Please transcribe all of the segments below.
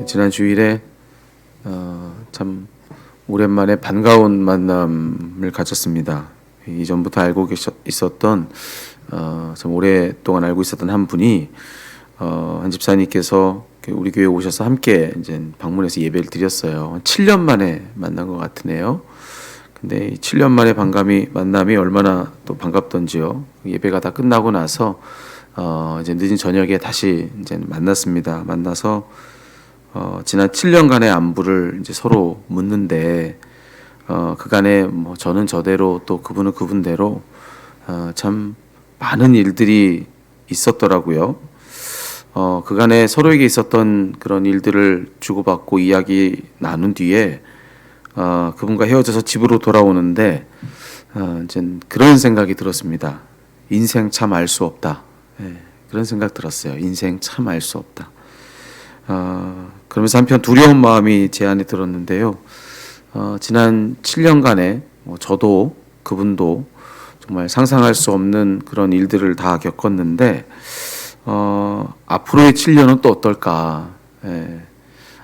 지난 주일에 참 오랜만에 반가운 만남을 가졌습니다. 이전부터 알고 있었던 참 오랫동안 알고 있었던 한 분이 한 집사님께서 우리 교회에 오셔서 함께 이제 방문해서 예배를 드렸어요. 7년 만에 만난 것 같으네요. 근데 7년 만에 만남이 얼마나 또 반갑던지요. 예배가 다 끝나고 나서 이제 늦은 저녁에 다시 이제 만났습니다. 만나서 지난 7년간의 안부를 이제 서로 묻는데 그간에 뭐 저는 저대로 또 그분은 그분대로 참 많은 일들이 있었더라고요. 그간에 서로에게 있었던 그런 일들을 주고받고 이야기 나눈 뒤에 그분과 헤어져서 집으로 돌아오는데 이제 그런 생각이 들었습니다. 인생 참 알 수 없다. 그런 생각 들었어요. 인생 참 알 수 없다. 그러면서 한편 두려운 마음이 제 안에 들었는데요. 지난 7년간에 저도 그분도 정말 상상할 수 없는 그런 일들을 다 겪었는데 앞으로의 7년은 또 어떨까?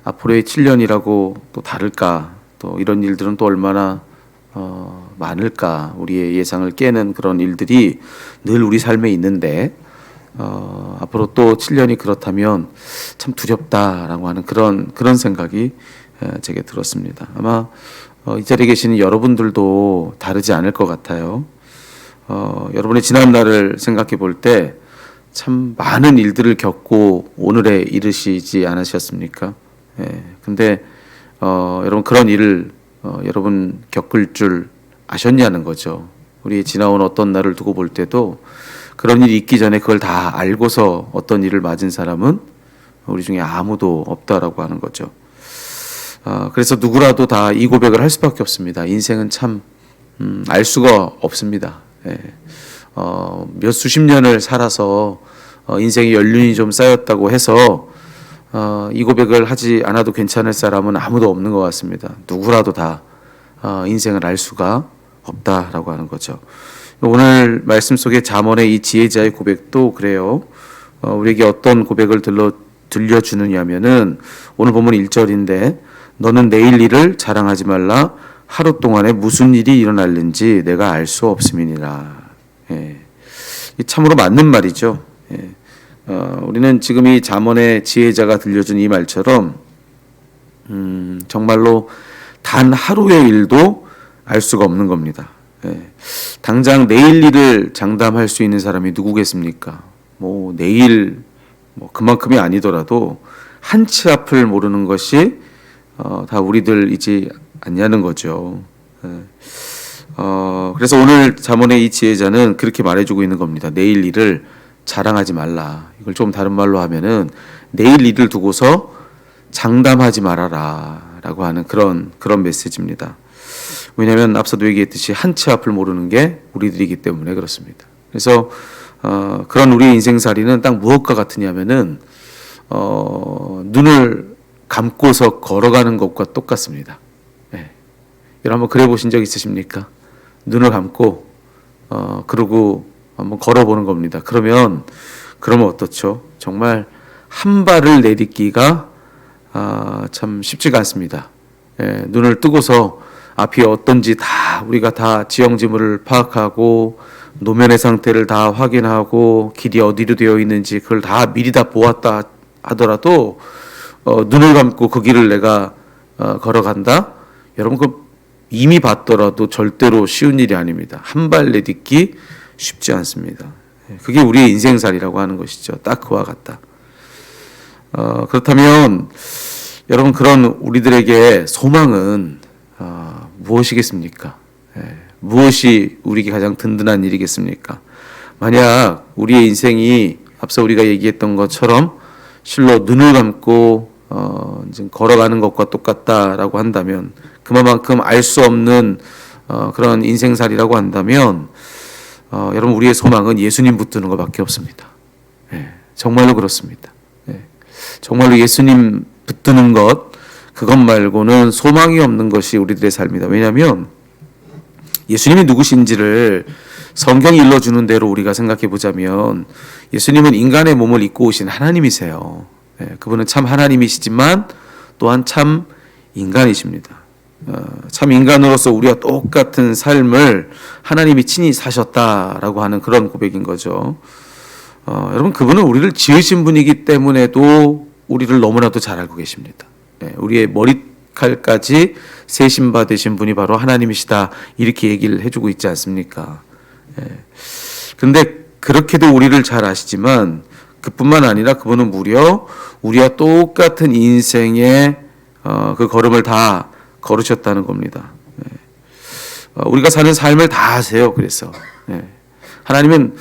앞으로의 7년이라고 또 다를까? 또 이런 일들은 또 얼마나 많을까? 우리의 예상을 깨는 그런 일들이 늘 우리 삶에 있는데 앞으로 또 7년이 그렇다면 참 두렵다라고 하는 그런 생각이 제게 들었습니다. 아마 이 자리에 계시는 여러분들도 다르지 않을 것 같아요. 여러분의 지난 날을 생각해 볼 때 참 많은 일들을 겪고 오늘에 이르시지 않으셨습니까? 근데 여러분 그런 일을 여러분 겪을 줄 아셨냐는 거죠. 우리 지나온 어떤 날을 두고 볼 때도 그런 일이 있기 전에 그걸 다 알고서 어떤 일을 맞은 사람은 우리 중에 아무도 없다라고 하는 거죠. 그래서 누구라도 다 이 고백을 할 수밖에 없습니다. 인생은 참 알 수가 없습니다. 몇 수십 년을 살아서 인생의 연륜이 좀 쌓였다고 해서 이 고백을 하지 않아도 괜찮을 사람은 아무도 없는 것 같습니다. 누구라도 다 인생을 알 수가 없다라고 하는 거죠. 오늘 말씀 속에 잠언의 이 지혜자의 고백도 그래요. 우리에게 어떤 고백을 들려주느냐면은 오늘 본문 1절인데 너는 내일 일을 자랑하지 말라 하루 동안에 무슨 일이 일어날는지 내가 알 수 없음이니라. 참으로 맞는 말이죠. 우리는 지금 이 잠언의 지혜자가 들려준 이 말처럼 정말로 단 하루의 일도 알 수가 없는 겁니다. 당장 내일 일을 장담할 수 있는 사람이 누구겠습니까? 뭐 내일 그만큼이 아니더라도 한 치 앞을 모르는 것이 다 우리들이지 않냐는 거죠. 그래서 오늘 잠언의 이 지혜자는 그렇게 말해주고 있는 겁니다. 내일 일을 자랑하지 말라. 이걸 좀 다른 말로 하면은 내일 일을 두고서 장담하지 말아라 라고 하는 그런 메시지입니다. 왜냐하면 앞서도 얘기했듯이 한 치 앞을 모르는 게 우리들이기 때문에 그렇습니다. 그래서 그런 우리의 인생살이는 딱 무엇과 같으냐면은 눈을 감고서 걸어가는 것과 똑같습니다. 여러분 한번 그래 보신 적 있으십니까? 눈을 감고 그러고 한번 걸어보는 겁니다. 그러면 어떻죠? 정말 한 발을 내딛기가 참 쉽지가 않습니다. 눈을 뜨고서 앞이 어떤지 다 우리가 다 지형지물을 파악하고 노면의 상태를 다 확인하고 길이 어디로 되어 있는지 그걸 다 미리 다 보았다 하더라도 눈을 감고 그 길을 내가 걸어간다? 여러분 그 이미 봤더라도 절대로 쉬운 일이 아닙니다. 한 발 내딛기 쉽지 않습니다. 그게 우리의 인생살이라고 하는 것이죠. 딱 그와 같다. 그렇다면 여러분 그런 우리들에게 소망은 무엇이겠습니까? 무엇이 우리에게 가장 든든한 일이겠습니까? 만약 우리의 인생이 앞서 우리가 얘기했던 것처럼 실로 눈을 감고 이제 걸어가는 것과 똑같다라고 한다면 그만큼 알 수 없는 그런 인생살이라고 한다면 여러분 우리의 소망은 예수님 붙드는 것밖에 없습니다. 정말로 그렇습니다. 정말로 예수님 붙드는 그것 말고는 소망이 없는 것이 우리들의 삶이다. 왜냐하면 예수님이 누구신지를 성경이 일러주는 대로 우리가 생각해 보자면 예수님은 인간의 몸을 입고 오신 하나님이세요. 그분은 참 하나님이시지만 또한 참 인간이십니다. 참 인간으로서 우리와 똑같은 삶을 하나님이 친히 사셨다라고 하는 그런 고백인 거죠. 여러분, 그분은 우리를 지으신 분이기 때문에도 우리를 너무나도 잘 알고 계십니다. 우리의 머리칼까지 세심바 되신 분이 바로 하나님이시다, 이렇게 얘기를 해주고 있지 않습니까? 그런데 그렇게도 우리를 잘 아시지만 그뿐만 아니라 그분은 무려 우리와 똑같은 인생의 그 걸음을 다 걸으셨다는 겁니다. 우리가 사는 삶을 다 아세요. 그래서 하나님은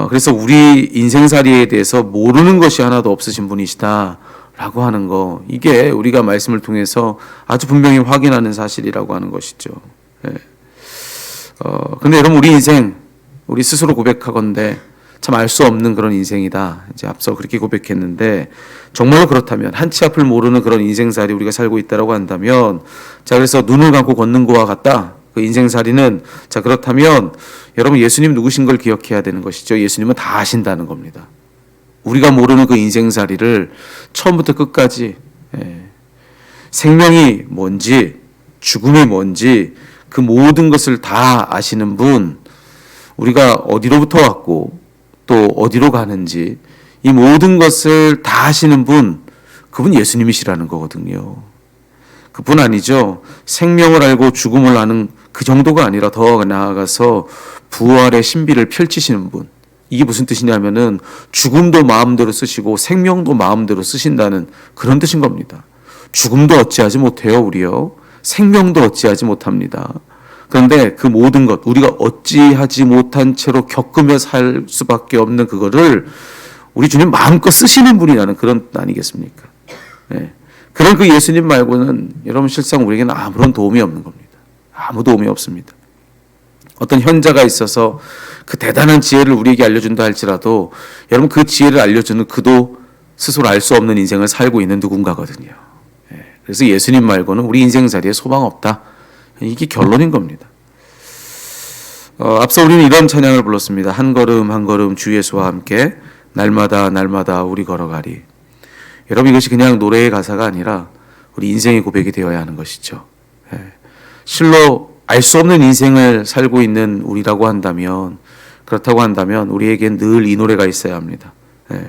그래서 우리 인생살이에 대해서 모르는 것이 하나도 없으신 분이시다라고 하는 거, 이게 우리가 말씀을 통해서 아주 분명히 확인하는 사실이라고 하는 것이죠. 근데 여러분, 우리 인생, 우리 스스로 고백하건대 참 알 수 없는 그런 인생이다. 이제 앞서 그렇게 고백했는데, 정말로 그렇다면, 한치 앞을 모르는 그런 인생살이 우리가 살고 있다라고 한다면, 자, 그래서 눈을 감고 걷는 것과 같다. 그 인생살이는, 자, 그렇다면 여러분, 예수님 누구신 걸 기억해야 되는 것이죠. 예수님은 다 아신다는 겁니다. 우리가 모르는 그 인생살이를 처음부터 끝까지, 생명이 뭔지, 죽음이 뭔지, 그 모든 것을 다 아시는 분, 우리가 어디로부터 왔고 또 어디로 가는지 이 모든 것을 다 아시는 분, 그분 예수님이시라는 거거든요. 그뿐 아니죠. 생명을 알고 죽음을 아는 그 정도가 아니라 더 나아가서 부활의 신비를 펼치시는 분. 이게 무슨 뜻이냐면은 죽음도 마음대로 쓰시고 생명도 마음대로 쓰신다는 그런 뜻인 겁니다. 죽음도 어찌하지 못해요, 우리요. 생명도 어찌하지 못합니다. 그런데 그 모든 것, 우리가 어찌하지 못한 채로 겪으며 살 수밖에 없는 그거를 우리 주님 마음껏 쓰시는 분이라는 그런 뜻 아니겠습니까? 그런 그 예수님 말고는 여러분, 실상 우리에게는 아무런 도움이 없는 겁니다. 아무 도움이 없습니다. 어떤 현자가 있어서 그 대단한 지혜를 우리에게 알려준다 할지라도 여러분, 그 지혜를 알려주는 그도 스스로 알 수 없는 인생을 살고 있는 누군가거든요. 그래서 예수님 말고는 우리 인생살이에 소망 없다. 이게 결론인 겁니다. 앞서 우리는 이런 찬양을 불렀습니다. 한 걸음 한 걸음 주 예수와 함께 날마다 날마다 우리 걸어가리. 여러분, 이것이 그냥 노래의 가사가 아니라 우리 인생의 고백이 되어야 하는 것이죠. 실로 알 수 없는 인생을 살고 있는 우리라고 한다면, 그렇다고 한다면 우리에겐 늘 이 노래가 있어야 합니다.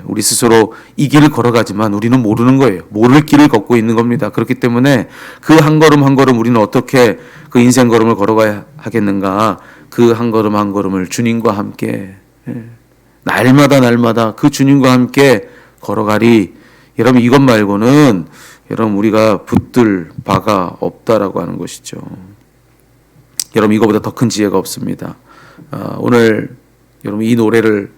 우리 스스로 이 길을 걸어가지만 우리는 모르는 거예요. 모를 길을 걷고 있는 겁니다. 그렇기 때문에 그 한 걸음 한 걸음 우리는 어떻게 그 인생 걸음을 걸어가야 하겠는가? 그 한 걸음 한 걸음을 주님과 함께 날마다 날마다 그 주님과 함께 걸어가리. 여러분, 이것 말고는 여러분, 우리가 붙들 바가 없다라고 하는 것이죠. 여러분, 이거보다 더 큰 지혜가 없습니다. 오늘 여러분, 이 노래를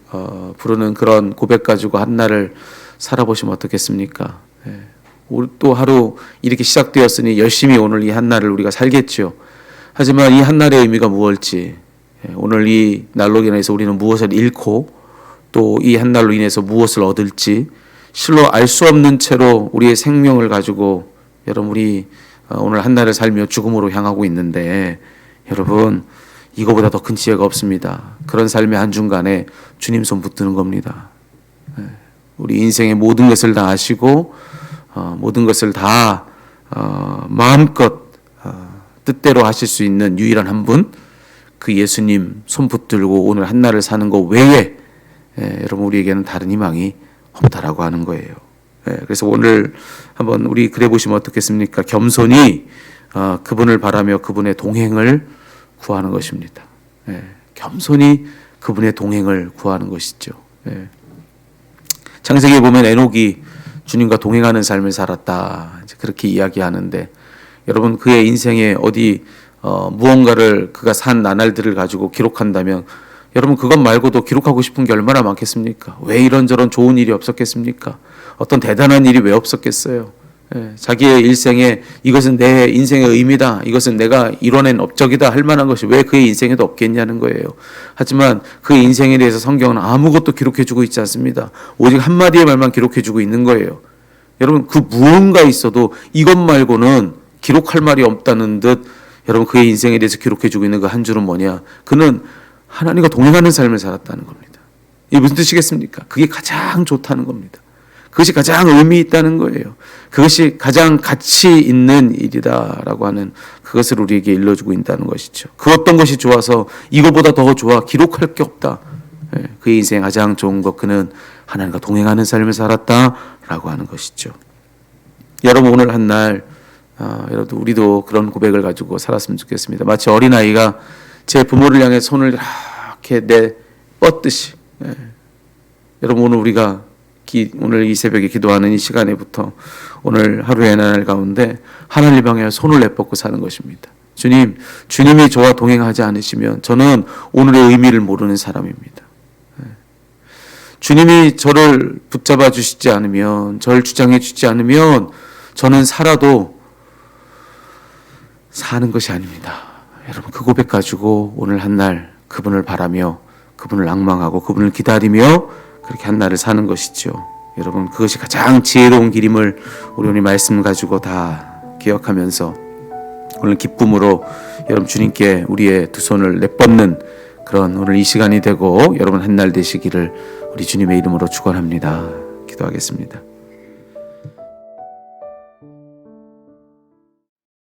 부르는 그런 고백 가지고 한 날을 살아보시면 어떻겠습니까? 우리 또 하루 이렇게 시작되었으니 열심히 오늘 이 한 날을 우리가 살겠죠. 하지만 이 한 날의 의미가 무엇일지, 오늘 이 날로 인해서 우리는 무엇을 잃고 또 이 한 날로 인해서 무엇을 얻을지 실로 알 수 없는 채로 우리의 생명을 가지고 여러분, 우리 오늘 한 날을 살며 죽음으로 향하고 있는데, 여러분, 이거보다 더 큰 지혜가 없습니다. 그런 삶의 한중간에 주님 손 붙드는 겁니다. 우리 인생의 모든 것을 다 아시고 모든 것을 다 마음껏 뜻대로 하실 수 있는 유일한 한 분, 그 예수님 손 붙들고 오늘 한 날을 사는 것 외에 여러분, 우리에게는 다른 희망이 없다라고 하는 거예요. 그래서 오늘 한번 우리 그래 보시면 어떻겠습니까? 겸손히 그분을 바라며 그분의 동행을 구하는 것입니다. 겸손히 그분의 동행을 구하는 것이죠. 창세기에 보면 에녹이 주님과 동행하는 삶을 살았다, 그렇게 이야기하는데, 여러분, 그의 인생에 어디 무언가를 그가 산 나날들을 가지고 기록한다면 여러분, 그것 말고도 기록하고 싶은 게 얼마나 많겠습니까? 왜 이런저런 좋은 일이 없었겠습니까? 어떤 대단한 일이 왜 없었겠어요? 자기의 일생에 이것은 내 인생의 의미다, 이것은 내가 이뤄낸 업적이다 할 만한 것이 왜 그의 인생에도 없겠냐는 거예요. 하지만 그 인생에 대해서 성경은 아무것도 기록해주고 있지 않습니다. 오직 한마디의 말만 기록해주고 있는 거예요. 여러분, 그 무언가 있어도 이것 말고는 기록할 말이 없다는 듯 여러분, 그의 인생에 대해서 기록해주고 있는 그 한 줄은 뭐냐? 그는 하나님과 동행하는 삶을 살았다는 겁니다. 이게 무슨 뜻이겠습니까? 그게 가장 좋다는 겁니다. 그것이 가장 의미 있다는 거예요. 그것이 가장 가치 있는 일이다라고 하는 그것을 우리에게 일러주고 있다는 것이죠. 그 어떤 것이 좋아서 이거보다 더 좋아 기록할 게 없다. 그의 인생 가장 좋은 것 그는 하나님과 동행하는 삶을 살았다라고 하는 것이죠. 여러분 오늘 한 날 여러분 우리도 그런 고백을 가지고 살았으면 좋겠습니다. 마치 어린아이가 제 부모를 향해 손을 이렇게 뻗듯이 여러분 오늘 우리가 오늘 이 새벽에 기도하는 이 시간에부터 오늘 하루의 날 가운데 하나님 향해 손을 내뻗고 사는 것입니다. 주님이 저와 동행하지 않으시면 저는 오늘의 의미를 모르는 사람입니다. 주님이 저를 붙잡아 주시지 않으면, 저를 주장해 주지 않으면 저는 살아도 사는 것이 아닙니다. 여러분 그 고백 가지고 오늘 한 날 그분을 바라며 그분을 앙망하고 그분을 기다리며 그렇게 한 날을 사는 것이죠. 여러분 그것이 가장 지혜로운 길임을 우리 오늘 말씀 가지고 다 기억하면서 오늘 기쁨으로 여러분 주님께 우리의 두 손을 내뻗는 그런 오늘 이 시간이 되고 여러분 한 날 되시기를 우리 주님의 이름으로 축원합니다. 기도하겠습니다.